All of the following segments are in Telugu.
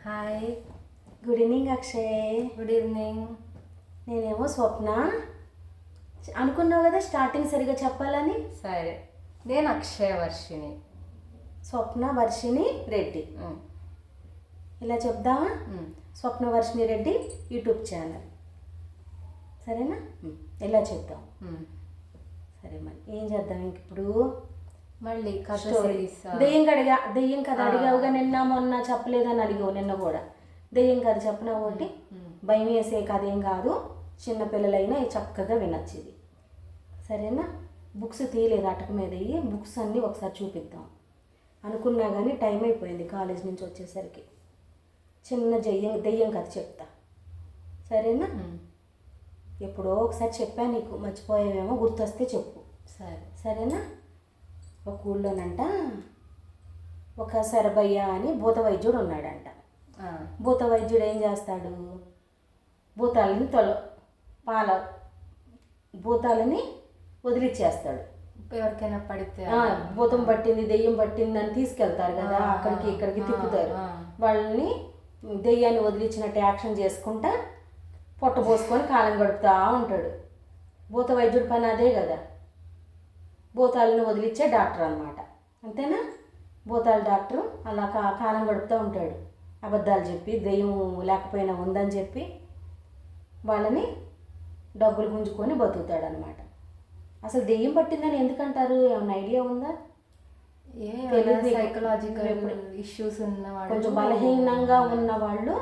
Hi. Good evening Akshay. Good evening. నేనేమో స్వప్న. అనుకున్నావు కదా స్టార్టింగ్ సరిగా చెప్పాలని. సరే, నేను అక్షయ వర్షిని. స్వప్న వర్షిని రెడ్డి. ఇలా చెప్దామా? స్వప్న వర్షిని రెడ్డి యూట్యూబ్ ఛానల్. సరేనా? ఇలా చెప్దాం. సరే, మరి ఏం చేద్దాం ఇంక ఇప్పుడు? మళ్ళీ దెయ్యం కథ అడిగావుగా నిన్న మొన్న, చెప్పలేదని అడిగావు నిన్న కూడా. దెయ్యం కథ చెప్పిన ఒకటి భయం వేసే కథ ఏం కాదు, చిన్నపిల్లలైనా చక్కగా వినొచ్చు ఇది. సరేనా? బుక్స్ తీయలేదు అటక మీద, బుక్స్ అన్నీ ఒకసారి చూపిద్దాం అనుకున్నా కానీ టైం అయిపోయింది కాలేజ్ నుంచి వచ్చేసరికి. చిన్న దెయ్యం కథ చెప్తా, సరేనా? ఎప్పుడో ఒకసారి చెప్పాను నీకు, మర్చిపోయావేమో, గుర్తొస్తే చెప్పు. సరేనా? ఒక ఊళ్ళోనంట ఒక శరభయ్య అని భూత వైద్యుడు ఉన్నాడంట. భూత వైద్యుడు ఏం చేస్తాడు? భూతాలని భూతాలని వదిలిచ్చేస్తాడు. ఎవరికైనా పడితే భూతం పట్టింది, దెయ్యం పట్టింది అని తీసుకెళ్తారు కదా, అక్కడికి ఇక్కడికి తిప్పుతారు. వాళ్ళని దెయ్యాన్ని వదిలిచ్చినట్టు యాక్షన్ చేసుకుంటా పొట్ట పోసుకొని కాలం గడుపుతూ ఉంటాడు. భూత వైద్యుడి పని అదే కదా, భూతాలను వదిలిచ్చే డాక్టర్ అన్నమాట. అంతేనా? భూతాల డాక్టరు అలా కాలం గడుపుతూ ఉంటాడు. అబద్ధాలు చెప్పి దెయ్యం లేకపోయినా ఉందని చెప్పి వాళ్ళని డబ్బులు గుంజుకొని బతుకుతాడు అనమాట. అసలు దెయ్యం పట్టిందని ఎందుకంటారు? ఏమన్నా ఐడియా ఉందా? తెలియదు. సైకలాజికల్ ఇష్యూస్ ఉన్నవాళ్ళు, కొంచెం బలహీనంగా ఉన్న వాళ్ళు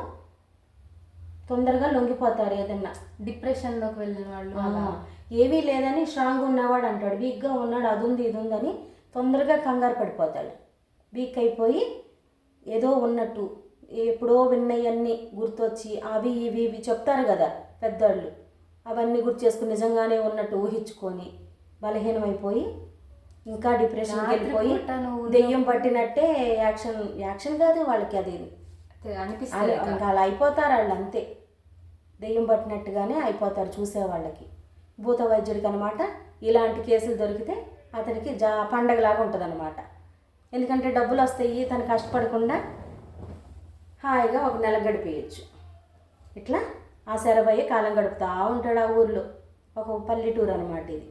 తొందరగా లొంగిపోతారు. ఏదన్నా డిప్రెషన్లోకి వెళ్ళిన వాళ్ళు, ఏమీ లేదని స్ట్రాంగ్ ఉన్నవాడు అంటాడు, వీక్గా ఉన్నాడు అది ఉంది ఇది ఉందని తొందరగా కంగారు పడిపోతాడు. వీక్ అయిపోయి ఏదో ఉన్నట్టు ఎప్పుడో విన్నయన్నీ గుర్తొచ్చి అవి ఇవి ఇవి చెప్తారు కదా పెద్దవాళ్ళు, అవన్నీ గుర్తు చేసుకుని నిజంగానే ఉన్నట్టు ఊహించుకొని బలహీనమైపోయి ఇంకా డిప్రెషన్కి వెళ్ళిపోయి దెయ్యం పట్టినట్టే యాక్షన్ కాదు వాళ్ళకి, అది అనిపిస్తుంది. ఇంకా అలా అయిపోతారు వాళ్ళు, అంతే. దెయ్యం పట్టినట్టుగానే అయిపోతారు చూసేవాళ్ళకి. భూత వైద్యుడికి అనమాట ఇలాంటి కేసులు దొరికితే అతనికి పండగలాగా ఉంటుంది అనమాట. ఎందుకంటే డబ్బులు వస్తాయి, తను కష్టపడకుండా హాయిగా ఒక నెల గడిపేయచ్చు. ఇట్లా ఆ శరభయ్య కాలం గడుపుతూ ఉంటాడు ఆ ఊర్లో. ఒక పల్లెటూరు అనమాట ఇది,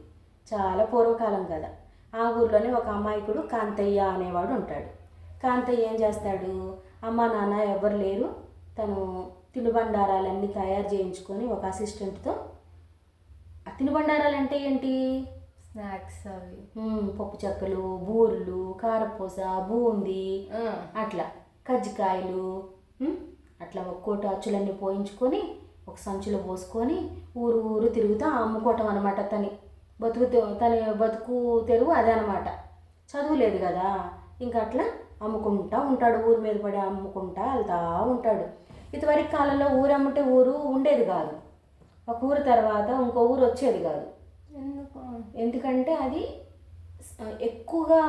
చాలా పూర్వకాలం కదా. ఆ ఊర్లోనే ఒక అమాయకుడు కాంతయ్య అనేవాడు ఉంటాడు. కాంతయ్య ఏం చేస్తాడు? అమ్మ నాన్న ఎవరు లేరు, తను తినుబండారాలన్నీ తయారు చేయించుకొని ఒక అసిస్టెంట్తో. ఆ తినుబండారాలు అంటే ఏంటి? స్నాక్స్, అవి పప్పు చెక్కలు, బూర్లు, కారపూస, బూందీ, అట్లా కజ్జికాయలు, అట్లా ఒక్కోటి అచ్చులన్నీ పోయించుకొని ఒక సంచిలో పోసుకొని ఊరు ఊరు తిరుగుతూ అమ్ముకోవటం అనమాట. తన బతుకు తెరువు అదే అనమాట. చదువు లేదు కదా, ఇంకా అట్లా అమ్ముకుంటా ఉంటాడు, ఊరి మీద పడి అమ్ముకుంటా వెళ్తూ ఉంటాడు. ఇదివరకు కాలంలో ఊరు అమ్ముంటే ఊరు ఉండేది కాదు, ఒక ఊరు తర్వాత ఇంకో ఊరు వచ్చేది కాదు. ఎందుకంటే అది ఎక్కువగా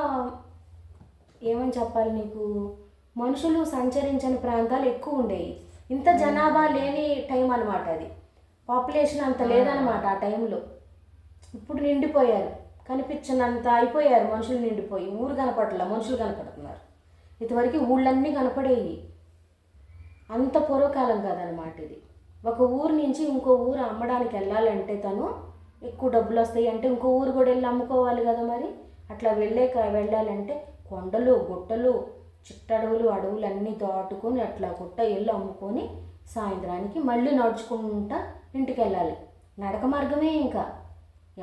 ఏమని చెప్పాలి నీకు, మనుషులు సంచరించని ప్రాంతాలు ఎక్కువ ఉండేవి. ఇంత జనాభా లేని టైం అనమాట అది, పాపులేషన్ అంత లేదనమాట ఆ టైంలో. ఇప్పుడు నిండిపోయారు, కనిపించనంత అయిపోయారు మనుషులు, నిండిపోయి ఊరు కనపడలే, మనుషులు కనపడుతున్నారు. ఇంతవరకు ఊళ్ళన్నీ కనపడేవి, అంత పూర్వకాలం కాదనమాట ఇది. ఒక ఊరు నుంచి ఇంకో ఊరు అమ్మడానికి వెళ్ళాలంటే తను ఎక్కువ డబ్బులు వస్తాయి అంటే ఇంకో ఊరు కూడా వెళ్ళి అమ్ముకోవాలి కదా. మరి అట్లా వెళ్ళాలంటే కొండలు గుట్టలు చిట్టడవులు అడవులు అన్నీ దాటుకొని అట్లా గుట్ట వెళ్ళి అమ్ముకొని సాయంత్రానికి మళ్ళీ నడుచుకుంటా ఇంటికి వెళ్ళాలి. నడక మార్గమే. ఇంకా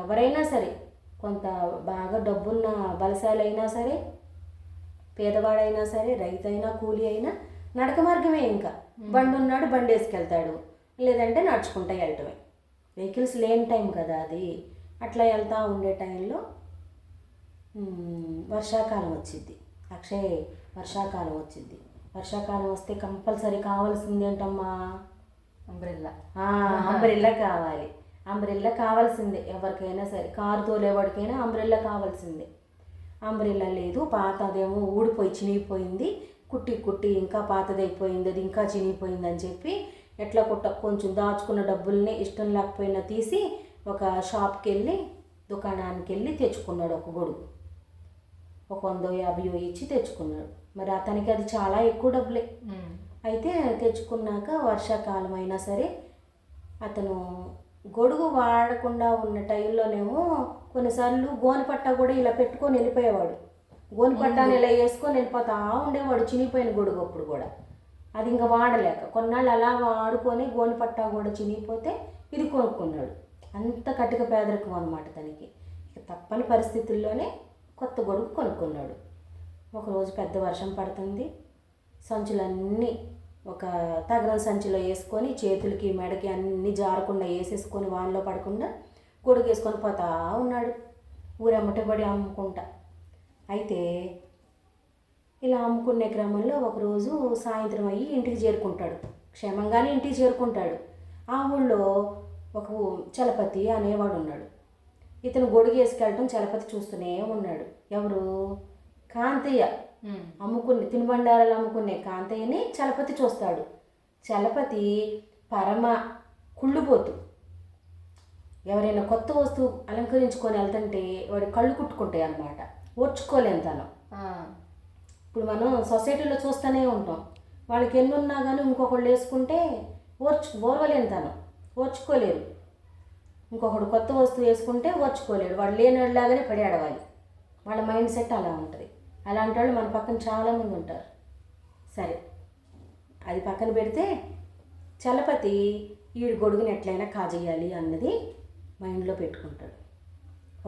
ఎవరైనా సరే, కొంత బాగా డబ్బున్న బలశాలైనా సరే, పేదవాడైనా సరే, రైతు అయినా కూలి అయినా నడక మార్గమే. ఇంకా బండి ఉన్నాడు బండి వేసుకెళ్తాడు, లేదంటే నడుచుకుంటా వెళ్ళటమే. వెహికల్స్ లేని టైం కదా అది. అట్లా వెళ్తూ ఉండే టైంలో వర్షాకాలం వచ్చింది. అక్షయ్, వర్షాకాలం వచ్చింది. వర్షాకాలం వస్తే కంపల్సరీ కావాల్సింది ఏంటమ్మా? అంబ్రెల్లా. అంబ్రెల్లా కావాలి. అంబ్రెల్లా కావాల్సిందే ఎవరికైనా సరే, కారు తోలేవాడికైనా అంబ్రెల్లా కావాల్సిందే. అంబ్రెల్లా లేదు, పాతదేమో ఊడిపోయి చినిగిపోయింది, కుట్టి ఇంకా పాతదైపోయింది, అది ఇంకా చినిగిపోయింది అని చెప్పి ఎట్లా కొంచెం దాచుకున్న డబ్బుల్ని ఇష్టం లేకపోయినా తీసి ఒక షాప్కి వెళ్ళి, దుకాణానికి వెళ్ళి తెచ్చుకున్నాడు. ఒక గొడుగు ఒక 100-50 ఇచ్చి తెచ్చుకున్నాడు. మరి అతనికి అది చాలా ఎక్కువ డబ్బులే. అయితే తెచ్చుకున్నాక వర్షాకాలం అయినా సరే అతను గొడుగు వాడకుండా ఉన్న టైంలోనేమో కొన్నిసార్లు గోనెపట్ట కూడా ఇలా పెట్టుకొని వెళ్ళిపోయేవాడు. గోనెపట్టాన్ని ఇలా వేసుకొని వెళ్ళిపోతా ఉండేవాడు, చినిగిపోయిన గొడుగు అప్పుడు కూడా. అది ఇంకా వాడలేక కొన్నాళ్ళు అలా వాడుకొని గోనెపట్ట కూడా చినిగిపోతే ఇది కొనుక్కున్నాడు. అంత కటిక పేదరికం అనమాట తనకి. ఇక తప్పని పరిస్థితుల్లోనే కొత్త గొడుగు కొనుక్కున్నాడు. ఒకరోజు పెద్ద వర్షం పడుతుంది. సంచులన్నీ ఒక తగరం సంచిలో వేసుకొని చేతులకి మెడకి అన్నీ జారకుండా వేసేసుకొని వానలో పడకుండా గొడుగు వేసుకొని పోతా ఉన్నాడు ఊరమ్మటబడి అమ్ముకుంటా. అయితే ఇలా అమ్ముకునే క్రమంలో ఒకరోజు సాయంత్రం అయ్యి ఇంటికి చేరుకుంటాడు. క్షేమంగానే ఇంటికి చేరుకుంటాడు. ఆ ఊళ్ళో ఒక చలపతి అనేవాడు ఉన్నాడు. ఇతను గొడుగు వేసుకెళ్ళటం చలపతి చూస్తూనే ఉన్నాడు. ఎవరు? కాంతయ్య. అమ్ముకునే తినుబండారాలు అమ్ముకునే కాంతయ్యని చలపతి చూస్తాడు. చలపతి పరమ కుళ్ళుపోతు. ఎవరైనా కొత్త వస్తువు అలంకరించుకొని వెళ్తుంటే వాడి కళ్ళు కుట్టుకుంటాయి అన్నమాట. ఓర్చుకోలేని తను. ఇప్పుడు మనం సొసైటీలో చూస్తూనే ఉంటాం. వాళ్ళకి ఎన్నున్నా కానీ ఇంకొకళ్ళు వేసుకుంటే ఓర్వలేని తను, ఓర్చుకోలేరు. ఇంకొకడు కొత్త వస్తువు వేసుకుంటే ఓర్చుకోలేడు. వాడు లేనిలాగానే పడేడవాలి. వాళ్ళ మైండ్ సెట్ అలా ఉంటుంది. అలాంటి వాళ్ళు మన పక్కన చాలామంది ఉంటారు. సరే, అది పక్కన పెడితే చలపతి వీడి గొడుగుని ఎట్లయినా కాజేయాలి అన్నది మైండ్లో పెట్టుకుంటాడు.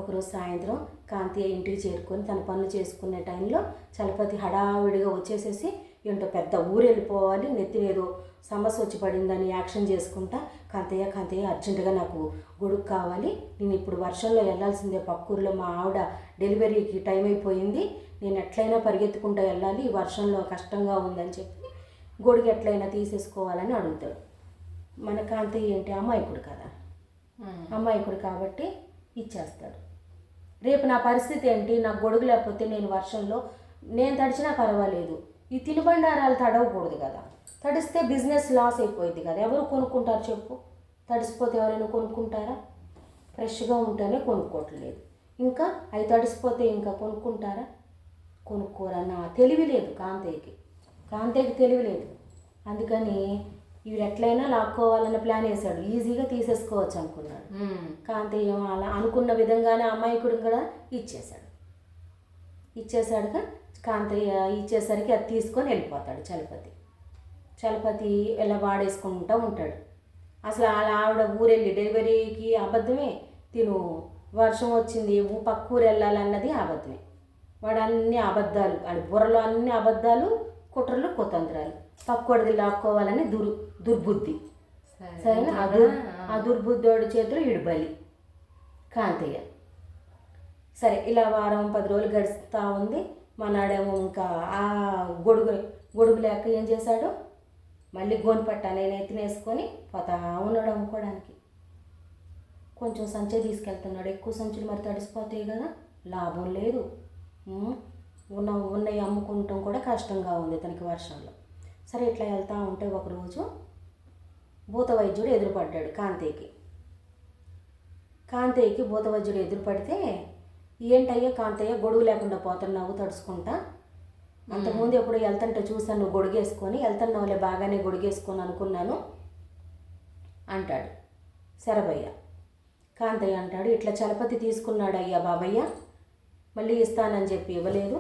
ఒకరోజు సాయంత్రం కాంతయ్య ఇంటికి చేరుకొని తన పనులు చేసుకునే టైంలో చలపతి హడావిడిగా వచ్చేసేసి ఏంటో పెద్ద ఊరు వెళ్ళిపోవాలి, నెత్తినేదో సమస్య వచ్చి పడిందని యాక్షన్ చేసుకుంటా, కాంతయ్య అర్జెంటుగా నాకు గొడుగు కావాలి, నేను ఇప్పుడు వర్షంలో వెళ్ళాల్సిందే, పక్కూరులో మా ఆవిడ డెలివరీకి టైం అయిపోయింది, నేను ఎట్లయినా పరిగెత్తుకుంటూ వెళ్ళాలి, ఈ వర్షంలో కష్టంగా ఉందని చెప్పి గొడుగు ఎట్లయినా తీసేసుకోవాలని అడుగుతాడు. మన కాంతయ్య ఏంటి, అమాయకుడు కదా, అమాయకుడు కాబట్టి ఇచ్చేస్తాడు. రేపు నా పరిస్థితి ఏంటి, నాకు గొడుగు లేకపోతే నేను వర్షంలో నేను తడిచినా పర్వాలేదు, ఈ తినుబండారాలు తడవకూడదు కదా, తడిస్తే బిజినెస్ లాస్ అయిపోయింది కదా, ఎవరు కొనుక్కుంటారు చెప్పు? తడిసిపోతే ఎవరైనా కొనుక్కుంటారా? ఫ్రెష్గా ఉంటేనే కొనుక్కోవట్లేదు, ఇంకా అవి తడిసిపోతే ఇంకా కొనుక్కుంటారా? కొనుక్కోరన్న తెలివి లేదు కాంతయ్యకి తెలివి లేదు. అందుకని ఇవి ఎట్లయినా లాక్కోవాలన్న ప్లాన్ వేశాడు. ఈజీగా తీసేసుకోవచ్చు అనుకున్నాడు. కాంతయ్య అలా అనుకున్న విధంగానే అమాయకుడు కూడా ఇచ్చేసాడుగా. కాంతయ్య ఇచ్చేసరికి అది తీసుకొని వెళ్ళిపోతాడు చలపతి ఇలా వాడేసుకుంటూ ఉంటాడు. అసలు అలా ఆవిడ ఊరెళ్ళి డెలివరీకి అబద్ధమే, తిను వర్షం వచ్చింది పక్క ఊరు వెళ్ళాలన్నది అబద్ధమే. వాడు అన్ని అబద్ధాలు, వాడి బుర్రలో అన్ని అబద్ధాలు, కుట్రలు, కుతంత్రాలు, పక్కోడిది లాక్కోవాలని దుర్బుద్ధి. సరేనా? ఆ దుర్బుద్ధోడి చేతిలో ఈడు బలి కాంతయ్య. సరే, ఇలా వారం 10 రోజులు గడుస్తూ ఉంది. మనాడేమో ఇంకా ఆ గొడుగు లేక ఏం చేశాడు, మళ్ళీ గోనెపట్ట నేను ఎత్తినేసుకొని పోతా ఉన్నాడు అమ్ముకోవడానికి. కొంచెం సంచి తీసుకెళ్తున్నాడు. ఎక్కువ సంచులు మరి తడిసిపోతాయి కదా, లాభం లేదు. ఉన్నవి అమ్ముకుంటాం కూడా కష్టంగా ఉంది తనకి వర్షంలో. సరే, ఇట్లా వెళ్తూ ఉంటే ఒకరోజు భూత వైద్యుడు ఎదురుపడ్డాడు కాంతయ్యకి భూత వైద్యుడు ఎదురుపడితే, ఏంటయ్యా కాంతయ్య గొడుగు లేకుండా పోతున్నావు తడుచుకుంటా, అంతకుముందు ఎప్పుడు వెళ్తుంటే చూసాను నువ్వు గొడుగేసుకొని, వెళ్తున్నావులే బాగానే గొడుగేసుకొని అనుకున్నాను అంటాడు శరభయ్య. కాంతయ్య అంటాడు, ఇట్లా చలపతి తీసుకున్నాడు అయ్యా బాబయ్య, మళ్ళీ ఇస్తానని చెప్పి ఇవ్వలేదు,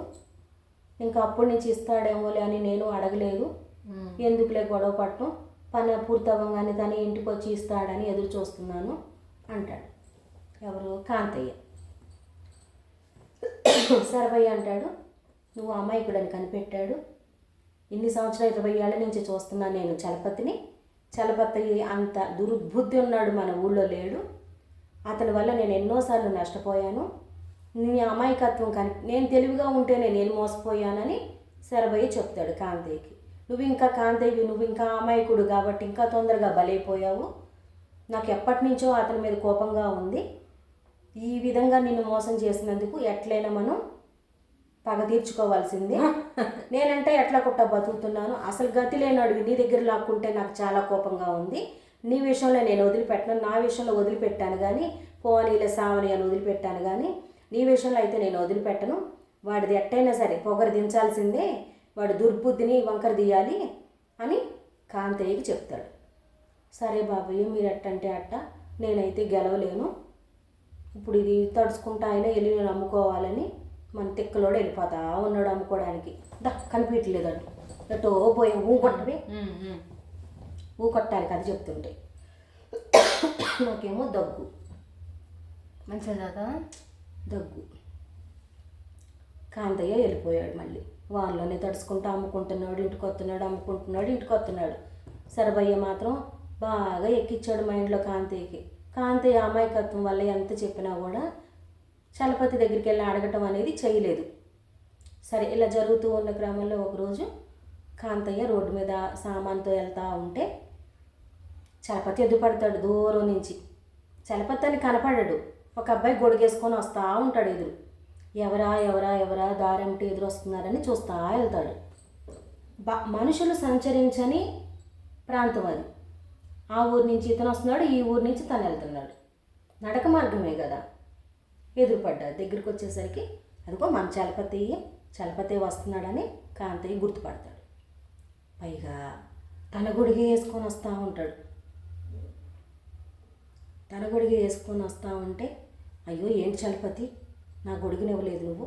ఇంకా అప్పటి నుంచి ఇస్తాడేమోలే అని నేను అడగలేదు, ఎందుకులే గొడవ పట్టడం, పని పూర్తవ్వగానే తన ఇంటికి వచ్చి ఇస్తాడని ఎదురు చూస్తున్నాను అంటాడు. ఎవరు? కాంతయ్య. శరభయ్య అంటాడు, నువ్వు అమాయకుడని కనిపెట్టాడు, ఇన్ని సంవత్సరాలు 20 ఏళ్ళ నుంచి చూస్తున్నాను నేను చలపతి అంత దుర్బుద్ధి ఉన్నాడు మన ఊళ్ళో లేడు, అతని వల్ల నేను ఎన్నోసార్లు నష్టపోయాను, నీ అమాయకత్వం నేను తెలివిగా ఉంటేనే నేను మోసపోయానని శరభయ్య చెప్తాడు కాంతయ్యకి. నువ్వు ఇంకా అమాయకుడు కాబట్టి ఇంకా తొందరగా బలైపోయావు, నాకు ఎప్పటి నుంచో అతని మీద కోపంగా ఉంది, ఈ విధంగా నిన్ను మోసం చేసినందుకు ఎట్లయినా మనం పగ తీర్చుకోవాల్సిందే, నేనంటే ఎట్లా కుట్ట బతుకుతున్నాను, అసలు గతి లేనాడు నీ దగ్గర లాక్కుంటే నాకు చాలా కోపంగా ఉంది, నీ విషయంలో నేను వదిలిపెట్టను, నా విషయంలో వదిలిపెట్టాను కానీ పోనీలే సావని అని వదిలిపెట్టాను కానీ నీ విషయంలో అయితే నేను వదిలిపెట్టను, వాడిది ఎట్టయినా సరే పొగరు దించాల్సిందే, వాడి దుర్బుద్ధిని వంకర తీయాలి, అని కాంతయ్యకి చెప్తాడు. సరే బాబయ్య మీరు ఎట్టంటే అట్ట, నేనైతే గెలవలేను, ఇప్పుడు ఇది తడుచుకుంటా అయినా వెళ్ళి నేను అమ్ముకోవాలని మన తిక్కలోడు వెళ్ళిపోతా ఉన్నాడు అమ్ముకోవడానికి. కనిపించలేదండి ఎటో పోయి ఊ కొట్టాలి అది చెప్తుంటే నాకేమో దగ్గు, మంచిగా దగ్గు. కాంతయ్య వెళ్ళిపోయాడు. మళ్ళీ వాళ్ళలోనే తడుచుకుంటూ అమ్ముకుంటున్నాడు, ఇంటికి వస్తున్నాడు, అమ్ముకుంటున్నాడు, ఇంటికి వస్తున్నాడు. శరభయ్య మాత్రం బాగా ఎక్కిచ్చాడు మైండ్లో కాంతయ్యకి. కాంతయ్య అమాయకత్వం వల్ల ఎంత చెప్పినా కూడా చలపతి దగ్గరికి వెళ్ళి అడగటం అనేది చేయలేదు. సరే ఇలా జరుగుతూ ఉన్న క్రమంలో ఒకరోజు కాంతయ్య రోడ్డు మీద సామాన్తో వెళ్తూ ఉంటే చలపతి ఎదురుపడతాడు దూరం నుంచి. చలపతి అని కనపడాడు. ఒక అబ్బాయి గొడుగేసుకొని వస్తూ ఉంటాడు ఎదురు. ఎవరా ఎవరా ఎవరా దారంటే ఎదురు వస్తున్నారని చూస్తూ వెళ్తాడు. మనుషులు సంచరించని ప్రాంతం అది. ఆ ఊరి నుంచి ఇతను వస్తున్నాడు, ఈ ఊరి నుంచి తను వెళ్తున్నాడు. నడక మార్గమే కదా. ఎదురుపడ్డాడు. దగ్గరికి వచ్చేసరికి అదిగో మన చలపతి వస్తున్నాడని కాంతయ్య గుర్తుపడతాడు. పైగా తన గొడుగు వేసుకొని వస్తూ ఉంటాడు. తన గొడుగు వేసుకొని వస్తూ ఉంటే అయ్యో ఏంటి చలపతి, నా గొడుగుని ఇవ్వలేదు నువ్వు,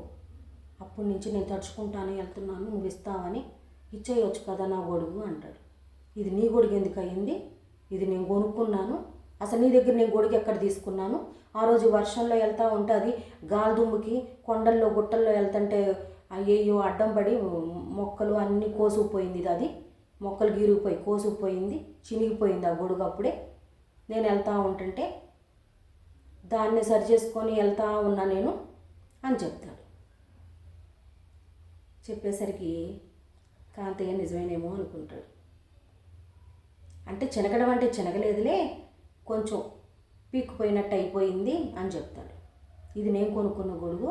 అప్పటి నుంచి నేను తడుచుకుంటాను వెళ్తున్నాను, నువ్వు ఇస్తావని ఇచ్చేయచ్చు కదా నా గొడుగు అంటాడు. ఇది నీ గొడుగు ఎందుకు అయ్యింది, ఇది నేను కొనుక్కున్నాను, అసలు నీ దగ్గర నేను గొడుగు ఎక్కడ తీసుకున్నాను, ఆ రోజు వర్షంలో వెళ్తూ ఉంటే అది గాలిదుమ్ముకి కొండల్లో గుట్టల్లో వెళ్తుంటే అయ్యయ్యో అడ్డం పడి మొక్కలు అన్నీ కోసుకుపోయింది, అది మొక్కలు గీరిగిపోయి కోసుకుపోయింది, చినిగిపోయింది ఆ గొడుగు. అప్పుడే నేను వెళ్తూ ఉంటుంటే దాన్ని సరి చేసుకొని వెళ్తూ ఉన్నా నేను అని చెప్తాడు. చెప్పేసరికి కాంతయ్య నిజమేనేమో అనుకుంటాడు. అంటే చినగడం అంటే చినగలేదులే, కొంచెం పీక్కుపోయినట్టు అయిపోయింది అని చెప్తాడు. ఇది నేను కొనుక్కున్న గొడుగు,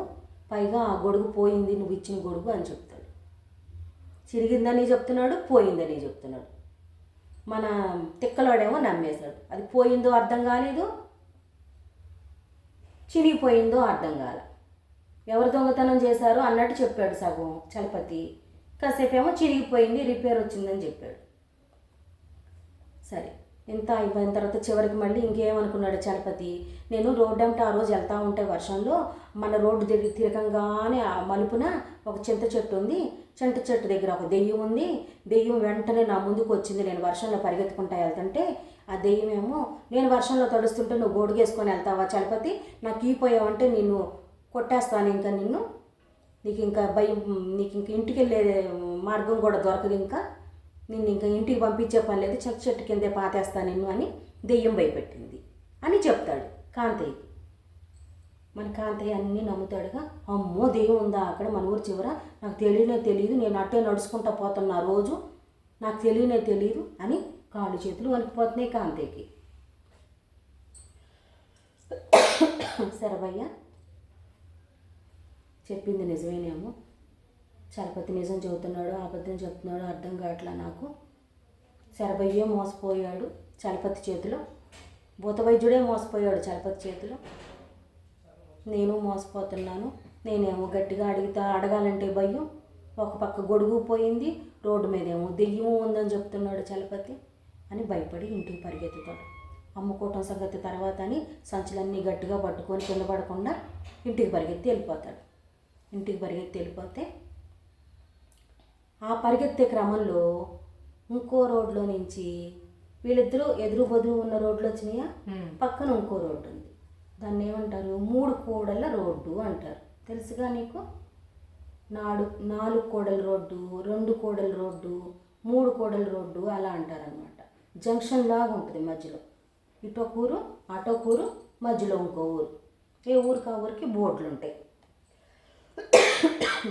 పైగా ఆ గొడుగు పోయింది నువ్వు ఇచ్చిన గొడుగు అని చెప్తాడు. చిరిగిందని చెప్తున్నాడు, పోయిందని చెప్తున్నాడు. మన తిక్కలోడేమో నమ్మేశాడు. అది పోయిందో అర్థం కాలేదు, చిరిగిపోయిందో అర్థం కాల. ఎవరు దొంగతనం చేశారో అన్నట్టు చెప్పాడు సగం చలపతి. కాసేపేమో చిరిగిపోయింది, రిపేర్ వచ్చిందని చెప్పాడు. సరే ఇంత అయిపోయిన తర్వాత చివరికి మళ్ళీ ఇంకేమనుకున్నాడు చలపతి, నేను రోడ్డు అంటే ఆ రోజు వెళ్తూ ఉంటే వర్షంలో మన రోడ్డు దగ్గర తిరగంగానే ఆ మలుపున ఒక చింత చెట్టు ఉంది, చింత చెట్టు దగ్గర ఒక దెయ్యం ఉంది. దెయ్యం వెంటనే నా ముందుకు వచ్చింది. నేను వర్షంలో పరిగెత్తుకుంటా వెళ్తుంటే ఆ దెయ్యమేమో నేను వర్షంలో తడుస్తుంటే నువ్వు గొడుగేసుకొని వెళ్తావా చలపతి, నాకు ఈపోయావంటే నిన్ను కొట్టేస్తాను, ఇంకా నీకు ఇంకా భయం, నీకు ఇంక ఇంటికి వెళ్ళే మార్గం కూడా దొరకదు, ఇంకా నిన్ను ఇంకా ఇంటికి పంపించే పని లేదు, చెట్టు చెట్టు కిందే పాతేస్తా నిన్ను అని దెయ్యం భయపెట్టింది అని చెప్తాడు కాంతయ్యకి. మన కాంతయ్య అన్నీ నమ్ముతాడుగా. అమ్మో దెయ్యం ఉందా అక్కడ మన ఊరు చివర, నాకు తెలియదు, నేను అట్టే నడుచుకుంటా పోతున్నా రోజు, నాకు తెలియదు అని కాళ్ళు చేతులు వణికిపోతున్నాయి కాంతయ్యకి. శరభయ్య చెప్పింది నిజమేనేమో, చలపతి నిజం చెబుతున్నాడు అబద్ధం చెప్తున్నాడు అర్థం కావట్లా నాకు. శరభయ్యే మోసపోయాడు చలపతి చేతిలో, భూతవైద్యుడే మోసపోయాడు చలపతి చేతిలో, నేను మోసపోతున్నాను. నేనేమో గట్టిగా అడగాలంటే భయం, ఒక పక్క గొడుగు పోయింది, రోడ్డు మీదేమో దెయ్యం ఉందని చెప్తున్నాడు చలపతి అని భయపడి ఇంటికి పరిగెత్తుతాడు. అమ్ముకోవటం సంగతి తర్వాత అని సంచులన్నీ గట్టిగా పట్టుకొని కింద పడకుండా ఇంటికి పరిగెత్తి వెళ్ళిపోతాడు. ఇంటికి పరిగెత్తి వెళ్ళిపోతే ఆ పరిగెత్తే క్రమంలో ఇంకో రోడ్లో నుంచి వీళ్ళిద్దరూ ఎదురు బదురు ఉన్న రోడ్లు వచ్చినాయా, పక్కన ఇంకో రోడ్డు ఉంది. దాన్ని ఏమంటారు, 3 కూడళ్ళ రోడ్డు అంటారు. తెలుసుగా నీకు? 4 కూడల రోడ్డు, 2 కూడల రోడ్డు, 3 కూడల రోడ్డు అలా అంటారనమాట. జంక్షన్ లాగా ఉంటుంది మధ్యలో, ఇటొక ఊరు అటొక ఊరు, మధ్యలో ఇంకో ఊరు. ఏ ఊరికి ఆ ఊరికి బోర్డులు ఉంటాయి.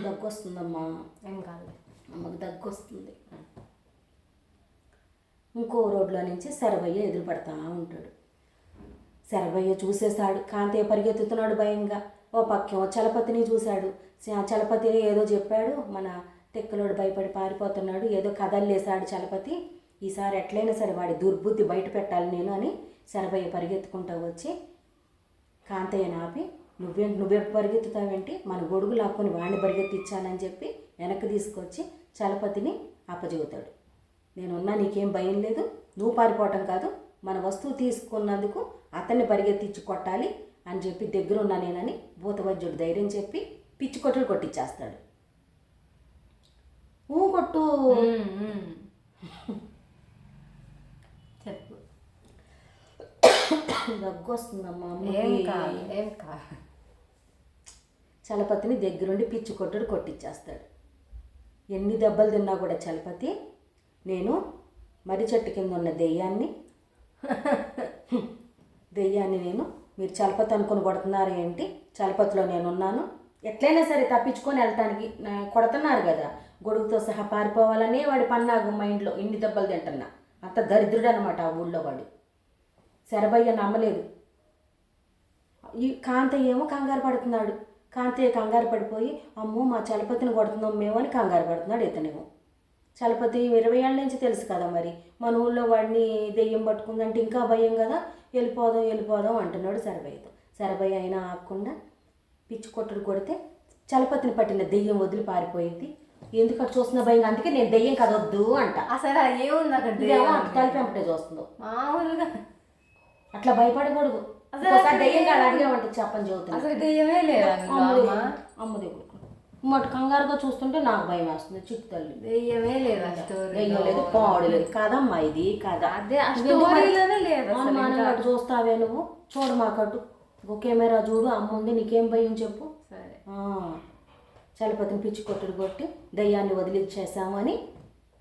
దగ్గు వస్తుందమ్మా, ఏం కాదు అమ్మకు దగ్గు వస్తుంది. ఇంకో రోడ్లో నుంచి శరభయ్య ఎదురుపడతా ఉంటాడు. శరభయ్య చూసేశాడు, కాంతయ్య పరిగెత్తుతున్నాడు భయంగా. ఓ పక్కేమో చలపతిని చూశాడు. చలపతి ఏదో చెప్పాడు, మన తెక్కలోడు భయపడి పారిపోతున్నాడు, ఏదో కథల్లేశాడు చలపతి. ఈసారి ఎట్లయినా సరే వాడి దుర్బుద్ధి బయట పెట్టాలి నేను అని శరభయ్య పరిగెత్తుకుంటూ వచ్చి కాంతయ్యని ఆపి, నువ్వే పరిగెత్తుతావేంటి, మన గొడుగు లాక్కొని వాడిని పరిగెత్తిచ్చానని చెప్పి వెనక్కి తీసుకొచ్చి చలపతిని అప్పచెబుతాడు. నేనున్నా, నీకేం భయం లేదు, నువ్వు పారిపోవటం కాదు, మన వస్తువు తీసుకున్నందుకు అతన్ని పరిగెత్తించి కొట్టాలి అని చెప్పి దగ్గరున్నా నేనని భూతవైద్యుడు ధైర్యం చెప్పి పిచ్చి కొట్టుడు కొట్టించేస్తాడు. కొట్టు చెప్పు. దగ్గు వస్తుందమ్మా. ఏం కాదు. చలపతిని దగ్గరుండి పిచ్చి కొట్టుడు కొట్టించేస్తాడు. ఎన్ని దెబ్బలు తిన్నా కూడా చలపతి, నేను మర్రి చెట్టు కింద ఉన్న దెయ్యాన్ని నేను, మీరు చలపతి అనుకుని కొడుతున్నారు ఏంటి, చలపతిలో నేనున్నాను, ఎట్లయినా సరే తప్పించుకొని వెళ్ళటానికి కొడుతున్నారు కదా, గొడుగుతో సహా పారిపోవాలని వాడి పన్నాగు మైండ్లో. ఇన్ని దెబ్బలు తింటున్నా, అంత దరిద్రుడు అనమాట ఆ ఊళ్ళో వాడు. శరభయ్య నమ్మలేదు. ఈ కాంతయ్య ఏమో కంగారు పడుతున్నాడు. కాంతయ్య కంగారు పడిపోయి, అమ్మో మా చలపతిని కొడుతున్నాం మేము అని కంగారు పడుతున్నాడు ఇతనేమో. చలపతి 20 ఏళ్ళ నుంచి తెలుసు కదా, మరి మన ఊళ్ళో వాడిని దెయ్యం పట్టుకుందంటే ఇంకా భయం కదా, వెళ్ళిపోదాం అంటున్నాడు శరభయ్యతో. శరభయ్య అయినా ఆగకుండా పిచ్చి కొట్టుడు కొడితే చలపతిని పట్టిన దెయ్యం వదిలి పారిపోయింది. ఎందుకు అటు చూస్తున్న భయం, అందుకే నేను దెయ్యం కదొద్దు అంట. అసలు ఏముంది అక్కడ, తలిపెంపటే చూస్తుందో మామూలుగా. అట్లా భయపడకూడదు. ఒకసారి దెయ్యం కాదు అడిగామంటే చెప్పని చదువుతుంది. అసలు దెయ్యమే లేదా అమ్మ దగ్గర మటు కంగారుగా చూస్తుంటే నాకు భయం వేస్తుంది. చిట్టు తల్లి దెయ్యమే లేదా, దెయ్యం లేదు, పాడు లేదు. కాదమ్మా ఇది కాదా, అనుమానంగా చూస్తావే నువ్వు. చూడు మాకట్టు కెమెరా చూడు, అమ్ముంది, నీకేం భయం చెప్పు. సరే. చలపతిని పిచ్చి కొట్టుడు కొట్టి దయ్యాన్ని వదిలిచ్చేసామని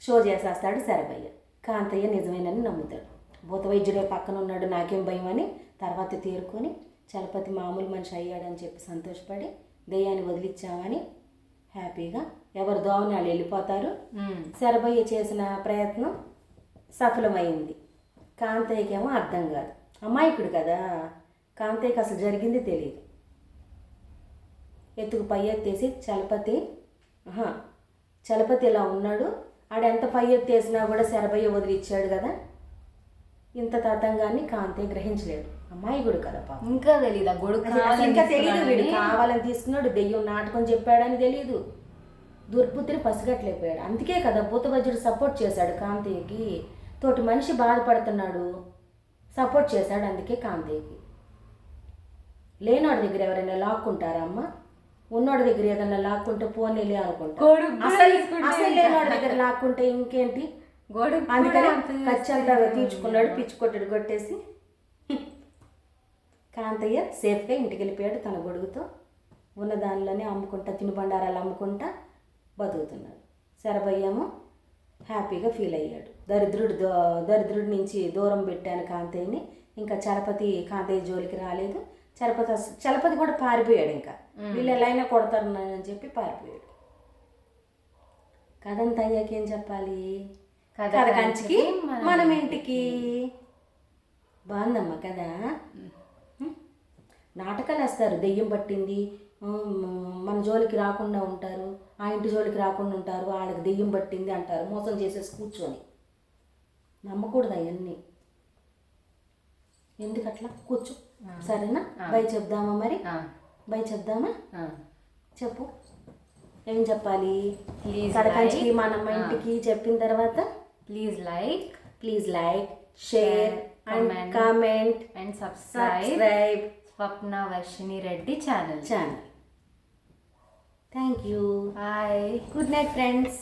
షో చేసేస్తాడు శరభయ్య. కాంతయ్య నిజమేనని నమ్ముతాడు. భూతవైద్యుడే పక్కన ఉన్నాడు, నాకేం భయం అని తర్వాత తేరుకొని చలపతి మామూలు మనిషి అయ్యాడని చెప్పి సంతోషపడి దయ్యాన్ని వదిలిచ్చామని హ్యాపీగా ఎవరు దోవని వాళ్ళు వెళ్ళిపోతారు. శరభయ్య చేసిన ప్రయత్నం సఫలమైంది. కాంతయ్యకేమో అర్థం కాదు, అమాయకుడు కదా, కాంతయ్యకి అసలు జరిగింది తెలియదు. ఎత్తుకు పై ఎత్తేసి చలపతి ఇలా ఉన్నాడు, ఆడెంత పై ఎత్తేసినా కూడా శరభయ్య వదిలిచ్చాడు కదా, ఇంత తతంగాన్ని కాంతయ్య గ్రహించలేడు. అమాయకుడు కదా పాప, ఇంకా తెలియదు ఇంకా తెలియదు. వీడు కావాలని తీసుకున్నాడు, దెయ్యం నాటకం చెప్పాడని తెలియదు, దుర్బుద్ధిని పసిగట్లేకపోయాడు. అందుకే కదా భూతవైద్యుడు సపోర్ట్ చేశాడు కాంతయ్యకి. తోటి మనిషి బాధపడుతున్నాడు, సపోర్ట్ చేశాడు అందుకే కాంతయ్యకి. లేనోడి దగ్గర ఎవరైనా లాక్కుంటారా అమ్మ? ఉన్నోడి దగ్గర ఏదైనా లాక్కుంటే పోనీలే అనుకుంటారు. అసలు లేనోడి దగ్గర లాక్కుంటే ఇంకేంటి. అందుకని ఖర్చంతా తీర్చుకున్నాడు, పిచ్చి కొట్టుడు కొట్టేసి కాంతయ్య సేఫ్గా ఇంటికి వెళ్ళిపోయాడు. తన గొడుగుతో ఉన్న దానిలోనే అమ్ముకుంటా, తినుబండారాలు అమ్ముకుంటా బతుకుతున్నాడు. శరభయ్యేమో హ్యాపీగా ఫీల్ అయ్యాడు. దరిద్రుడి నుంచి దూరం పెట్టాను కాంతయ్యని. ఇంకా చలపతి కాంతయ్య జోలికి రాలేదు. చలపతి కూడా పారిపోయాడు. ఇంకా వీళ్ళు ఎలా అయినా కొడతారు అని చెప్పి పారిపోయాడు. కథంతా అయ్యాక ఏం చెప్పాలి, కథ కంచికి మనం ఇంటికి. బాగుందమ్మా కదా. నాటకాలు వేస్తారు, దెయ్యం పట్టింది, మన జోలికి రాకుండా ఉంటారు, ఆ ఇంటి జోలికి రాకుండా ఉంటారు, వాళ్ళకి దెయ్యం పట్టింది అంటారు, మోసం చేసేసి కూర్చొని. నమ్మకూడదు అవన్నీ. ఎందుకు అట్లా కూర్చో. సరేనా, బై చెప్దామా మరి? బై చెప్దామా? చెప్పు, ఏం చెప్పాలి? కడకంచికి మన ఇంటికి చెప్పిన తర్వాత please like, share and comment and subscribe Swapna Varshini Reddy channel. Thank you. Bye. Good night friends.